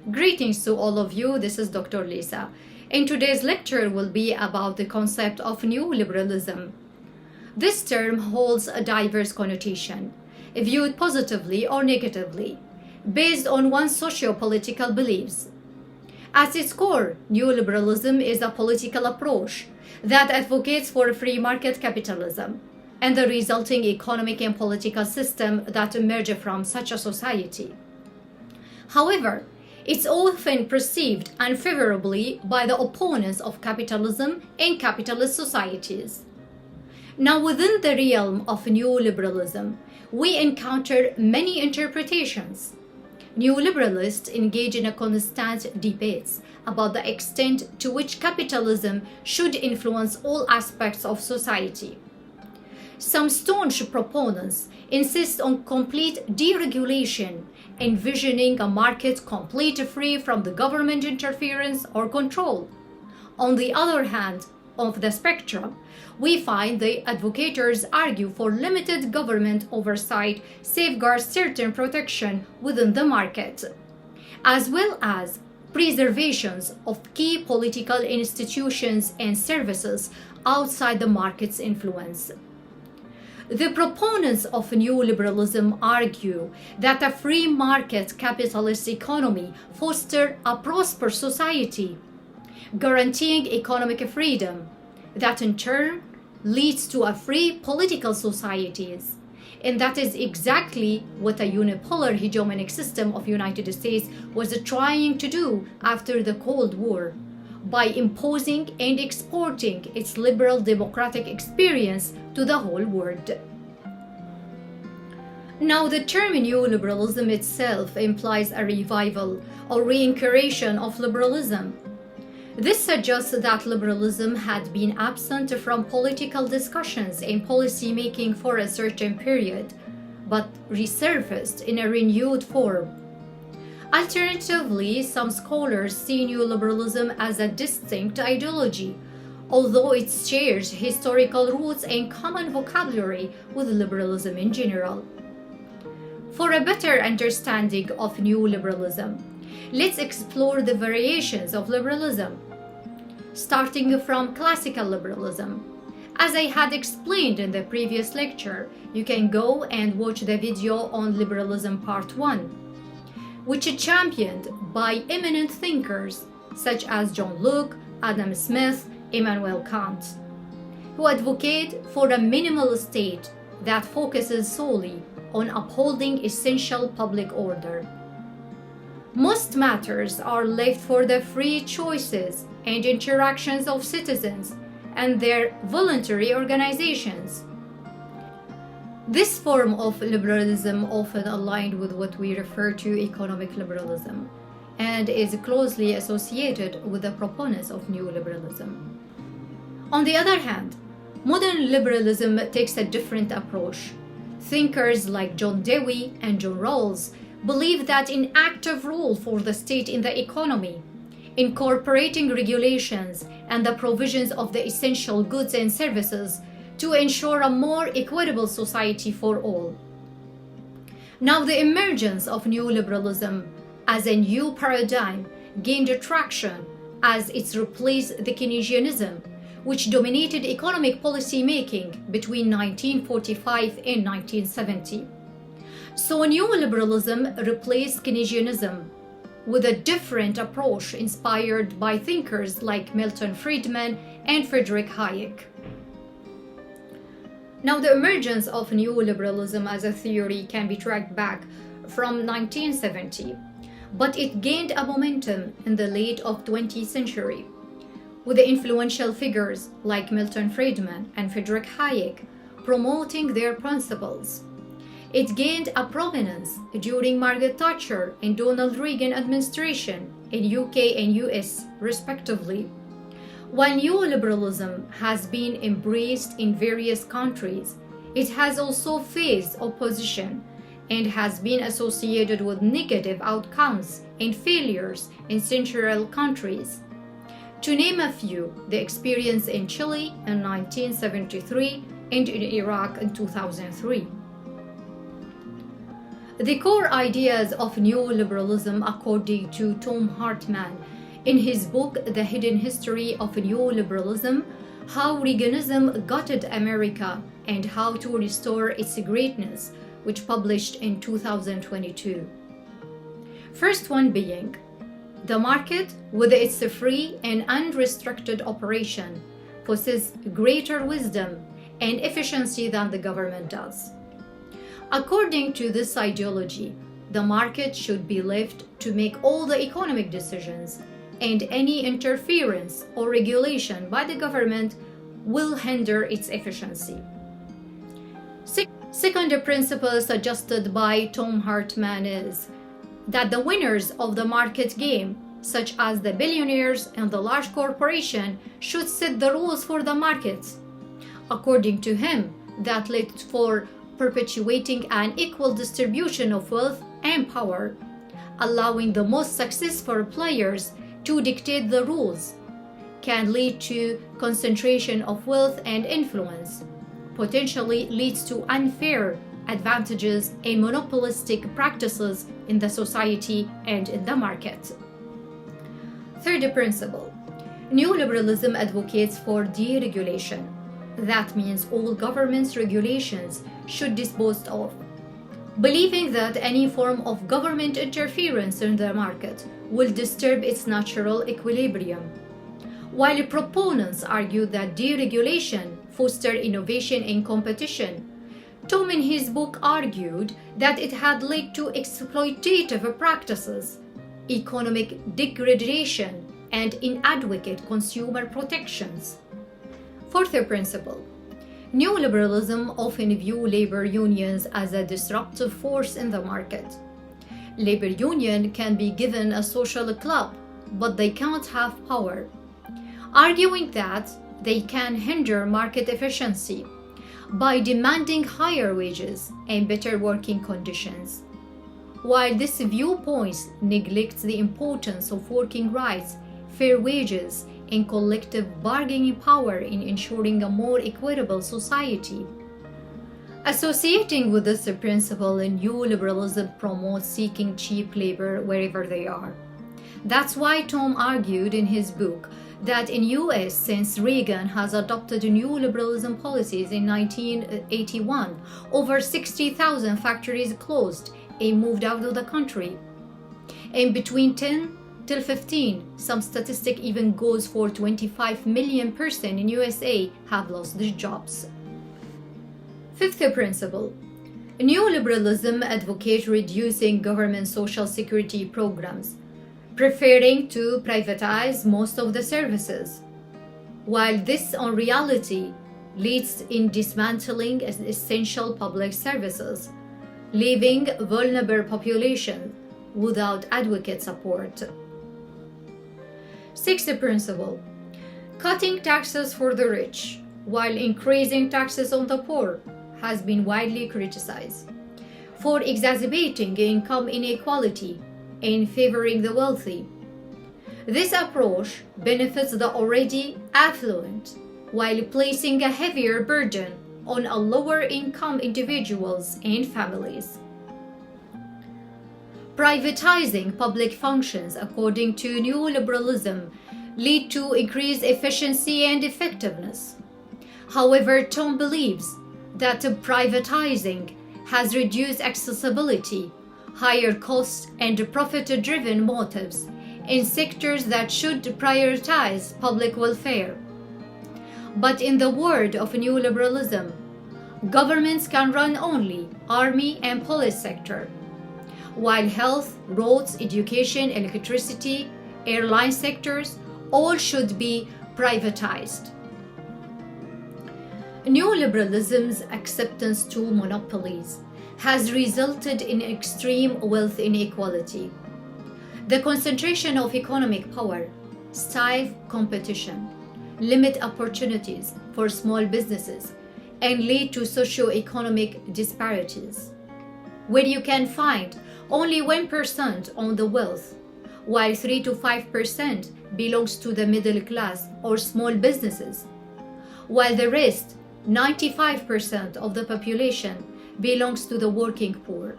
Greetings to all of you, this is Dr. Lisa. In today's lecture will be about the concept of neoliberalism. This term holds a diverse connotation, viewed positively or negatively, based on one's socio-political beliefs. At its core, neoliberalism is a political approach that advocates for free market capitalism and the resulting economic and political system that emerge from such a society. However, it's often perceived unfavorably by the opponents of capitalism in capitalist societies. Now, within the realm of neoliberalism, we encounter many interpretations. Neoliberalists engage in a constant debates about the extent to which capitalism should influence all aspects of society. Some staunch proponents insist on complete deregulation, envisioning a market completely free from the government interference or control. On the other hand of the spectrum, we find the advocates argue for limited government oversight, safeguards certain protection within the market, as well as preservations of key political institutions and services outside the market's influence. The proponents of neoliberalism argue that a free market capitalist economy fosters a prosperous society, guaranteeing economic freedom, that in turn leads to a free political societies. And that is exactly what a unipolar hegemonic system of United States was trying to do after the Cold War, by imposing and exporting its liberal democratic experience to the whole world. Now, the term neoliberalism itself implies a revival or reincarnation of liberalism. This suggests that liberalism had been absent from political discussions and policy making for a certain period, but resurfaced in a renewed form. Alternatively, some scholars see neoliberalism as a distinct ideology, although it shares historical roots and common vocabulary with liberalism in general. For a better understanding of neoliberalism, let's explore the variations of liberalism, starting from classical liberalism. As I had explained in the previous lecture, you can go and watch the video on Liberalism Part 1, which is championed by eminent thinkers such as John Locke, Adam Smith, Immanuel Kant, who advocate for a minimal state that focuses solely on upholding essential public order. Most matters are left for the free choices and interactions of citizens and their voluntary organizations. This form of liberalism often aligned with what we refer to economic liberalism and is closely associated with the proponents of neoliberalism. On the other hand, modern liberalism takes a different approach. Thinkers like John Dewey and John Rawls believe that an active role for the state in the economy, incorporating regulations and the provisions of the essential goods and services to ensure a more equitable society for all. Now, the emergence of neoliberalism as a new paradigm gained traction as it replaced the Keynesianism, which dominated economic policy making between 1945 and 1970. So neoliberalism replaced Keynesianism with a different approach inspired by thinkers like Milton Friedman and Friedrich Hayek. Now, the emergence of neoliberalism as a theory can be tracked back from 1970, but it gained a momentum in the late of 20th century, with the influential figures like Milton Friedman and Friedrich Hayek promoting their principles. It gained a prominence during Margaret Thatcher and Donald Reagan administration in UK and US, respectively. While neoliberalism has been embraced in various countries, it has also faced opposition and has been associated with negative outcomes and failures in central countries. To name a few, the experience in Chile in 1973 and in Iraq in 2003. The core ideas of neoliberalism, according to Tom Hartman, in his book The Hidden History of Neoliberalism, How Reaganism Gutted America and How to Restore Its Greatness, which published in 2022. First one being, the market, with its free and unrestricted operation, possesses greater wisdom and efficiency than the government does. According to this ideology, the market should be left to make all the economic decisions, and any interference or regulation by the government will hinder its efficiency. Second principle suggested by Tom Hartman is that the winners of the market game, such as the billionaires and the large corporation, should set the rules for the markets. According to him, that led for perpetuating an equal distribution of wealth and power, allowing the most successful players to dictate the rules, can lead to concentration of wealth and influence, potentially leads to unfair advantages and monopolistic practices in the society and in the market. Third principle, neoliberalism advocates for deregulation. That means all government's regulations should be disposed of, believing that any form of government interference in the market will disturb its natural equilibrium. While proponents argue that deregulation fosters innovation and competition, Tom in his book argued that it had led to exploitative practices, economic degradation, and inadequate consumer protections. Fourth principle, neoliberalism often views labor unions as a disruptive force in the market. Labor union can be given a social club, but they can't have power, arguing that they can hinder market efficiency by demanding higher wages and better working conditions. While this viewpoint neglects the importance of working rights, fair wages, and collective bargaining power in ensuring a more equitable society. Associating with this principle, neoliberalism promotes seeking cheap labor wherever they are. That's why Tom argued in his book that in US, since Reagan has adopted neoliberalism policies in 1981, over 60,000 factories closed and moved out of the country. And between 10 till 15, some statistic even goes for 25 million persons in USA have lost their jobs. Fifth principle, neoliberalism advocates reducing government social security programs, preferring to privatize most of the services. While this in reality leads in dismantling essential public services, leaving vulnerable populations without adequate support. Sixth principle, cutting taxes for the rich while increasing taxes on the poor has been widely criticized for exacerbating income inequality and favoring the wealthy. This approach benefits the already affluent while placing a heavier burden on a lower income individuals and families. Privatizing public functions, according to neoliberalism, lead to increased efficiency and effectiveness. However, Tom believes that privatizing has reduced accessibility, higher costs, and profit-driven motives in sectors that should prioritize public welfare. But in the word of neoliberalism, governments can run only army and police sector, while health, roads, education, electricity, airline sectors all should be privatized. Neoliberalism's acceptance to monopolies has resulted in extreme wealth inequality. The concentration of economic power stifles competition, limit opportunities for small businesses, and lead to socio-economic disparities, where you can find only 1% on the wealth, while 3 to 5% belongs to the middle class or small businesses, while the rest, 95% of the population, belongs to the working poor.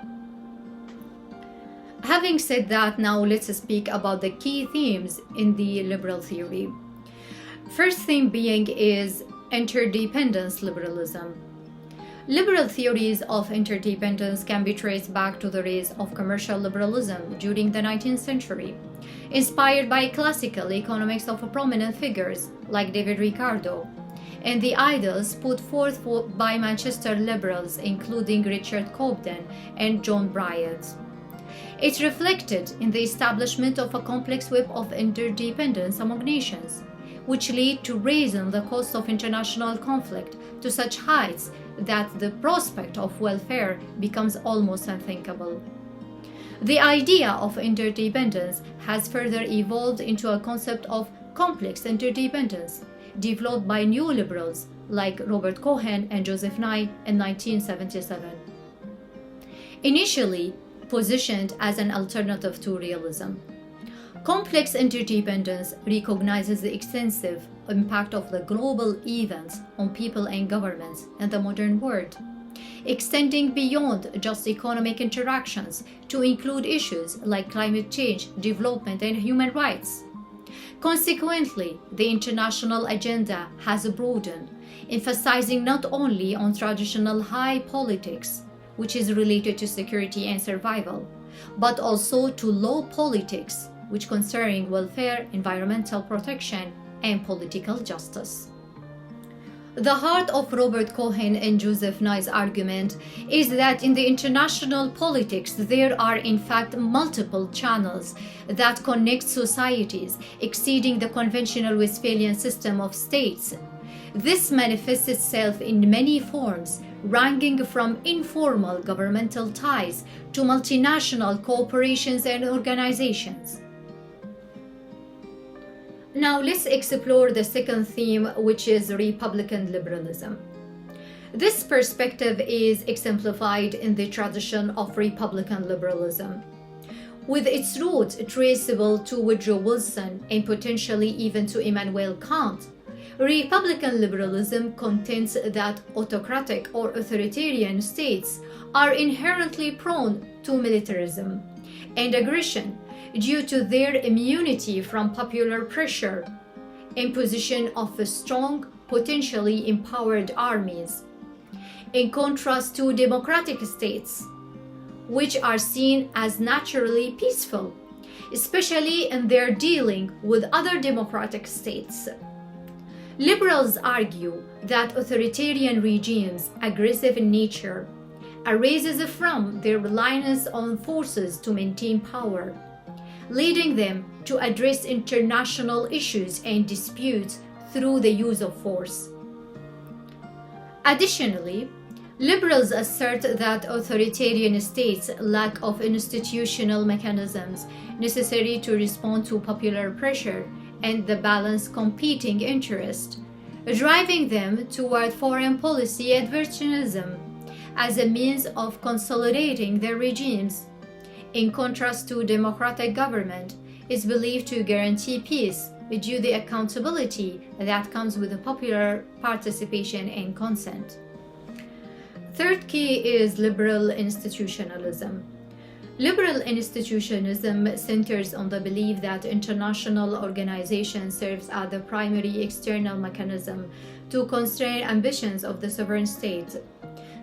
Having said that, now let's speak about the key themes in the liberal theory. First theme being is interdependence liberalism. Liberal theories of interdependence can be traced back to the rise of commercial liberalism during the 19th century, inspired by classical economics of prominent figures like David Ricardo, and the ideals put forth by Manchester liberals including Richard Cobden and John Bright. It reflected in the establishment of a complex web of interdependence among nations, which lead to raising the cost of international conflict to such heights that the prospect of welfare becomes almost unthinkable. The idea of interdependence has further evolved into a concept of complex interdependence, developed by neoliberals like Robert Cohen and Joseph Nye in 1977. Initially positioned as an alternative to realism, complex interdependence recognizes the extensive impact of the global events on people and governments in the modern world, extending beyond just economic interactions to include issues like climate change, development, and human rights. Consequently, the international agenda has broadened, emphasizing not only on traditional high politics, which is related to security and survival, but also to low politics, which concerning welfare, environmental protection, and political justice. The heart of Robert Cohen and Joseph Nye's argument is that in the international politics there are in fact multiple channels that connect societies exceeding the conventional Westphalian system of states. This manifests itself in many forms, ranging from informal governmental ties to multinational corporations and organizations. Now let's explore the second theme, which is Republican liberalism. This perspective is exemplified in the tradition of Republican liberalism, with its roots traceable to Woodrow Wilson and potentially even to Immanuel Kant. Republican liberalism contends that autocratic or authoritarian states are inherently prone to militarism and aggression due to their immunity from popular pressure, imposition of strong, potentially empowered armies, in contrast to democratic states, which are seen as naturally peaceful, especially in their dealing with other democratic states. Liberals argue that authoritarian regimes, aggressive in nature, arises from their reliance on forces to maintain power, leading them to address international issues and disputes through the use of force. Additionally, liberals assert that authoritarian states lack of institutional mechanisms necessary to respond to popular pressure and the balanced competing interests, driving them toward foreign policy advertisement as a means of consolidating their regimes. In contrast to democratic government, is believed to guarantee peace due to the accountability that comes with the popular participation and consent. Third key is liberal institutionalism. Liberal institutionalism centers on the belief that international organization serves as the primary external mechanism to constrain ambitions of the sovereign state.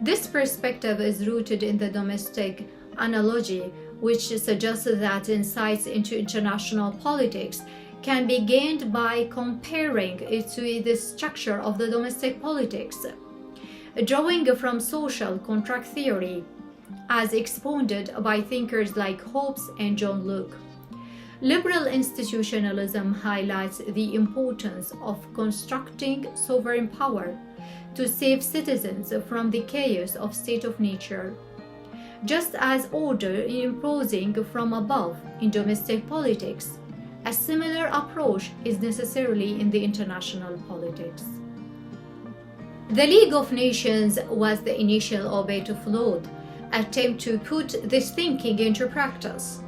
This perspective is rooted in the domestic analogy, which suggests that insights into international politics can be gained by comparing it to the structure of the domestic politics. Drawing from social contract theory, as expounded by thinkers like Hobbes and John Locke, liberal institutionalism highlights the importance of constructing sovereign power to save citizens from the chaos of state of nature. Just as order imposing from above in domestic politics, a similar approach is necessarily in the international politics. The League of Nations was the initial, albeit flawed, attempt to put this thinking into practice.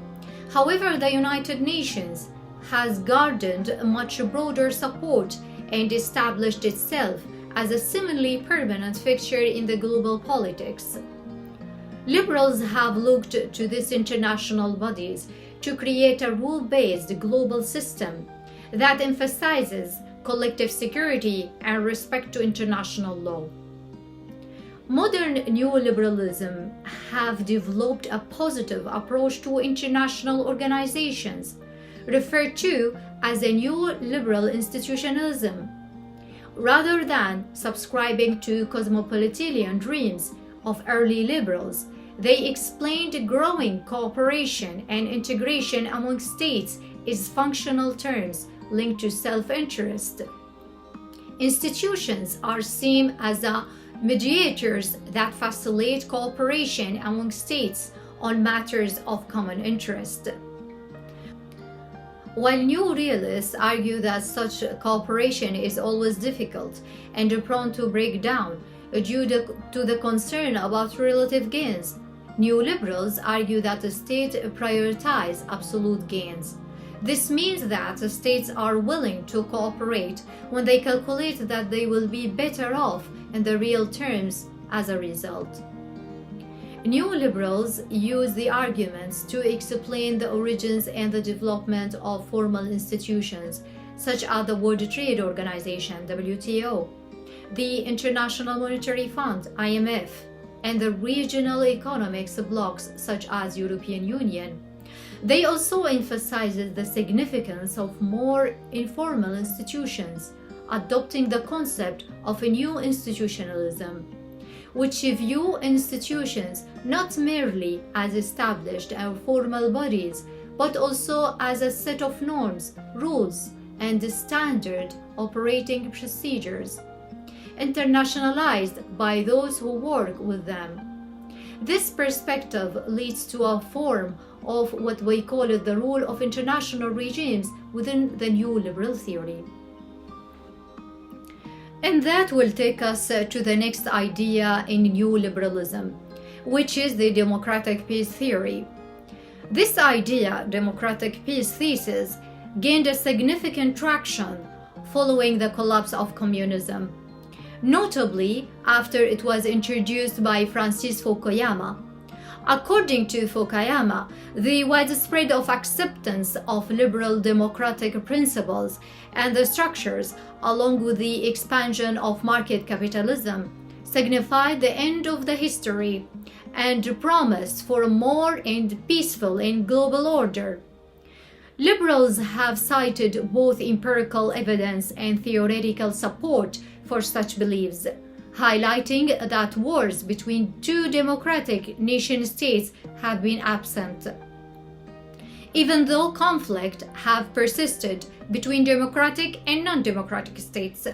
However, the United Nations has garnered much broader support and established itself as a seemingly permanent fixture in the global politics. Liberals have looked to these international bodies to create a rule-based global system that emphasizes collective security and respect to international law. Modern neoliberalism have developed a positive approach to international organizations, referred to as a new liberal institutionalism. Rather than subscribing to cosmopolitan dreams of early liberals, they explained growing cooperation and integration among states as functional terms linked to self-interest. Institutions are seen as mediators that facilitate cooperation among states on matters of common interest. While new realists argue that such cooperation is always difficult and prone to break down due to the concern about relative gains, neoliberals argue that the state prioritizes absolute gains. This means that the states are willing to cooperate when they calculate that they will be better off in the real terms as a result. Neoliberals use the arguments to explain the origins and the development of formal institutions, such as the World Trade Organization, WTO, the International Monetary Fund, IMF, and the regional economics blocs, such as European Union. They also emphasize the significance of more informal institutions, adopting the concept of a new institutionalism, which view institutions not merely as established and formal bodies, but also as a set of norms, rules, and standard operating procedures, internationalized by those who work with them. This perspective leads to a form of what we call the rule of international regimes within the new liberal theory. And that will take us to the next idea in new liberalism, which is the democratic peace theory. This idea, democratic peace thesis, gained a significant traction following the collapse of communism, notably after it was introduced by Francis Fukuyama. According to Fukuyama, the widespread of acceptance of liberal democratic principles and the structures, along with the expansion of market capitalism, signified the end of the history and promised for a more peaceful and global order. Liberals have cited both empirical evidence and theoretical support for such beliefs, highlighting that wars between two democratic nation-states have been absent, even though conflict have persisted between democratic and non-democratic states.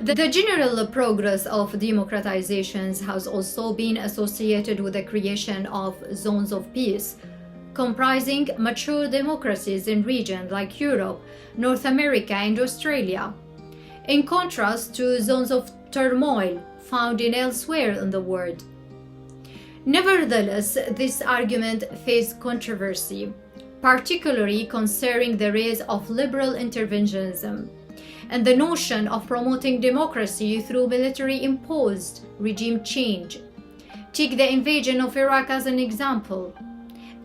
The general progress of democratizations has also been associated with the creation of zones of peace, comprising mature democracies in regions like Europe, North America, and Australia, in contrast to zones of turmoil found elsewhere in the world. Nevertheless, this argument faced controversy, particularly concerning the rise of liberal interventionism and the notion of promoting democracy through military-imposed regime change. Take the invasion of Iraq as an example.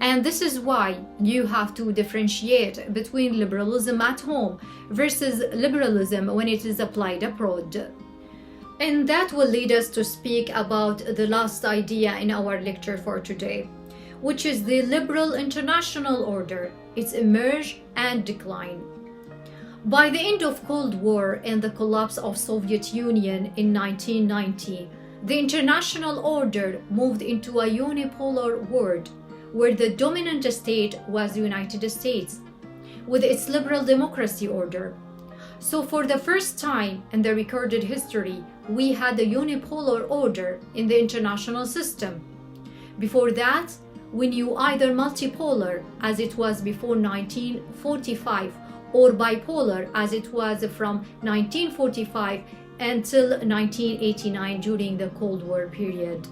And this is why you have to differentiate between liberalism at home versus liberalism when it is applied abroad. And that will lead us to speak about the last idea in our lecture for today, which is the liberal international order, its emerge and decline. By the end of Cold War and the collapse of Soviet Union in 1990, the international order moved into a unipolar world where the dominant state was the United States, with its liberal democracy order. So for the first time in the recorded history, we had a unipolar order in the international system. Before that, we knew either multipolar, as it was before 1945, or bipolar, as it was from 1945 until 1989 during the Cold War period.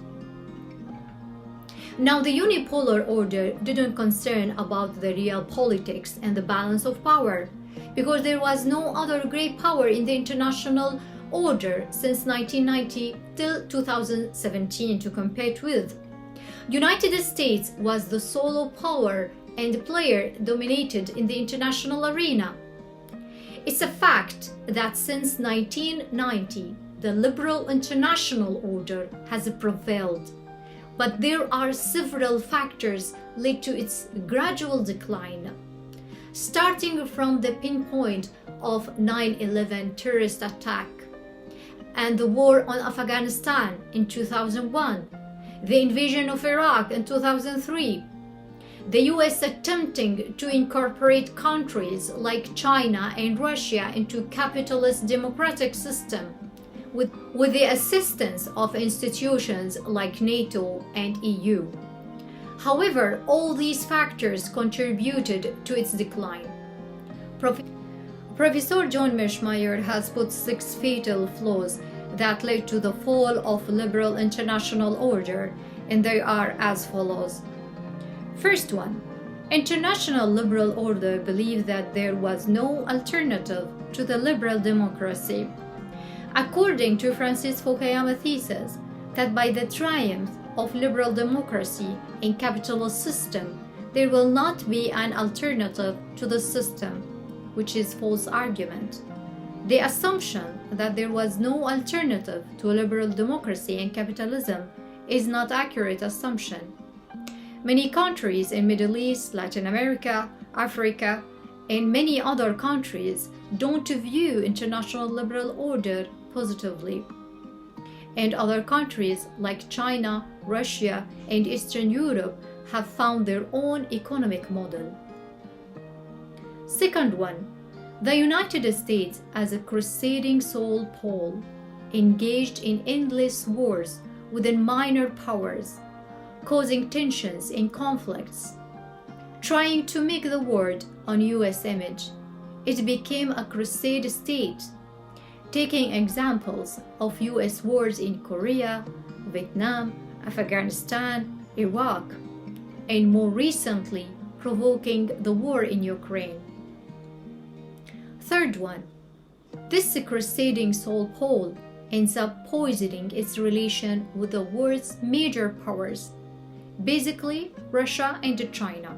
Now, the unipolar order didn't concern about the real politics and the balance of power, because there was no other great power in the international order since 1990 till 2017 to compare it with. United States was the sole power and player dominated in the international arena. It's a fact that since 1990, the liberal international order has prevailed, but there are several factors led to its gradual decline. Starting from the pinpoint of 9/11 terrorist attack and the war on Afghanistan in 2001, the invasion of Iraq in 2003, the US attempting to incorporate countries like China and Russia into capitalist democratic system with the assistance of institutions like NATO and EU. However, all these factors contributed to its decline. Professor John Mearsheimer has put 6 fatal flaws that led to the fall of liberal international order, and they are as follows. First one, international liberal order believed that there was no alternative to the liberal democracy. According to Francis Fukuyama's thesis that by the triumph of liberal democracy in capitalist system, there will not be an alternative to the system, which is false argument. The assumption that there was no alternative to liberal democracy and capitalism is not accurate assumption. Many countries in Middle East, Latin America, Africa, and many other countries don't view international liberal order positively. And other countries like China, Russia, and Eastern Europe have found their own economic model. Second one, the United States as a crusading sole pole engaged in endless wars within minor powers, causing tensions and conflicts. Trying to make the world on US image, it became a crusade state, taking examples of US wars in Korea, Vietnam, Afghanistan, Iraq, and more recently, provoking the war in Ukraine. Third one, this crusading sole pole ends up poisoning its relation with the world's major powers, basically Russia and China.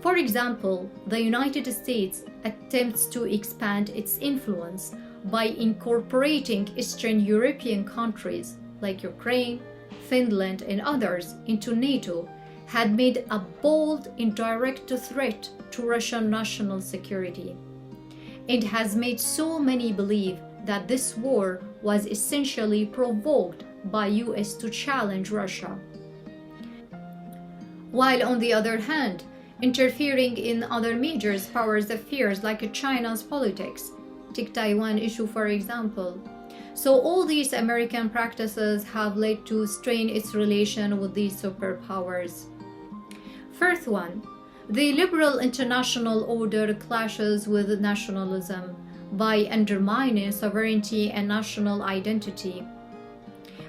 For example, the United States attempts to expand its influence by incorporating Eastern European countries like Ukraine, Finland, and others into NATO, had made a bold indirect threat to Russian national security, and has made so many believe that this war was essentially provoked by US to challenge Russia. While on the other hand, interfering in other major powers' affairs like China's politics, take Taiwan issue for example. So all these American practices have led to strain its relation with these superpowers. Fourth one, the liberal international order clashes with nationalism by undermining sovereignty and national identity.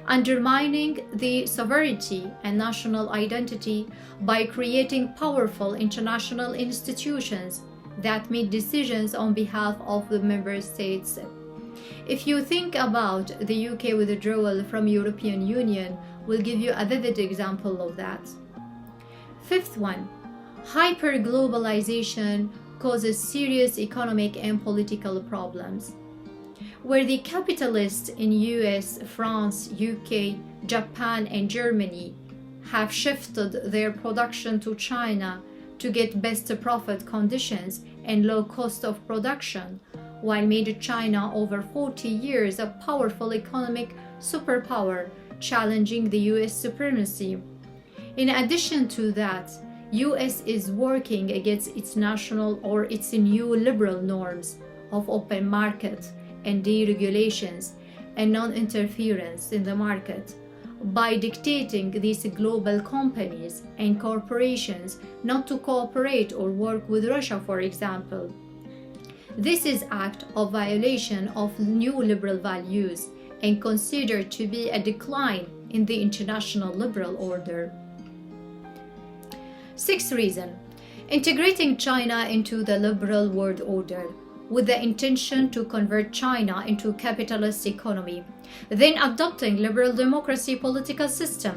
Undermining the sovereignty and national identity by creating powerful international institutions that make decisions on behalf of the member states. If you think about the UK withdrawal from European Union, will give you a vivid example of that. Fifth one, hyperglobalization causes serious economic and political problems. Where the capitalists in US, France, UK, Japan, and Germany have shifted their production to China to get best profit conditions and low cost of production, while made China over 40 years a powerful economic superpower, challenging the US supremacy. In addition to that, US is working against its national or its new liberal norms of open market and deregulations and non-interference in the market by dictating these global companies and corporations not to cooperate or work with Russia, for example. This is an act of violation of neoliberal values and considered to be a decline in the international liberal order. Sixth reason, integrating China into the liberal world order with the intention to convert China into a capitalist economy, then adopting liberal democracy political system.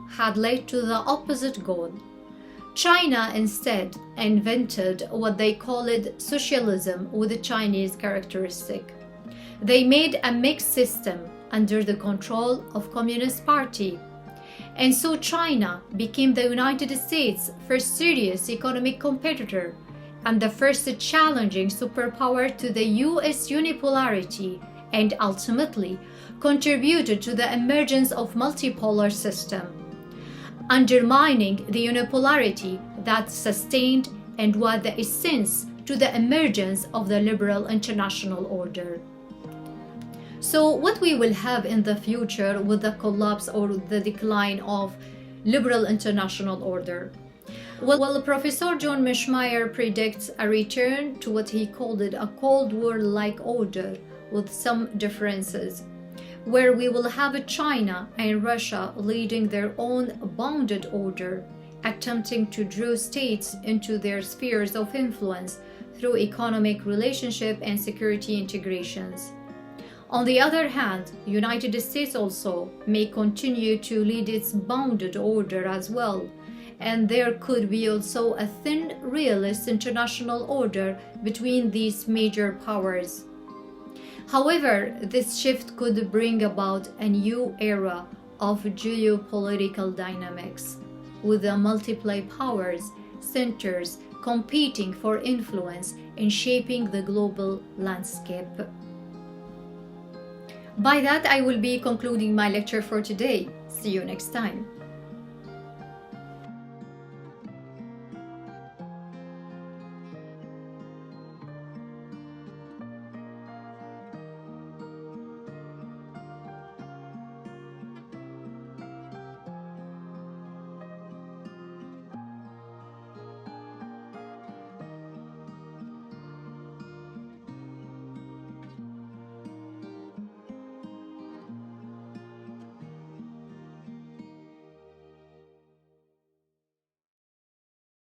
had led to the opposite goal. China instead invented what they called socialism with a Chinese characteristic. They made a mixed system under the control of Communist Party. And so China became the United States' first serious economic competitor and the first challenging superpower to the US unipolarity, and ultimately contributed to the emergence of multipolar system, undermining the unipolarity that sustained and was the essence to the emergence of the liberal international order. So what we will have in the future with the collapse or the decline of liberal international order? Well, Professor John Mishmeyer predicts a return to what he called it a Cold War-like order with some differences, where we will have China and Russia leading their own bounded order, attempting to draw states into their spheres of influence through economic relationship and security integrations. On the other hand, the United States also may continue to lead its bounded order as well, and there could be also a thin realist international order between these major powers. However, this shift could bring about a new era of geopolitical dynamics, with the multiple powers centers competing for influence in shaping the global landscape. By that, I will be concluding my lecture for today. See you next time.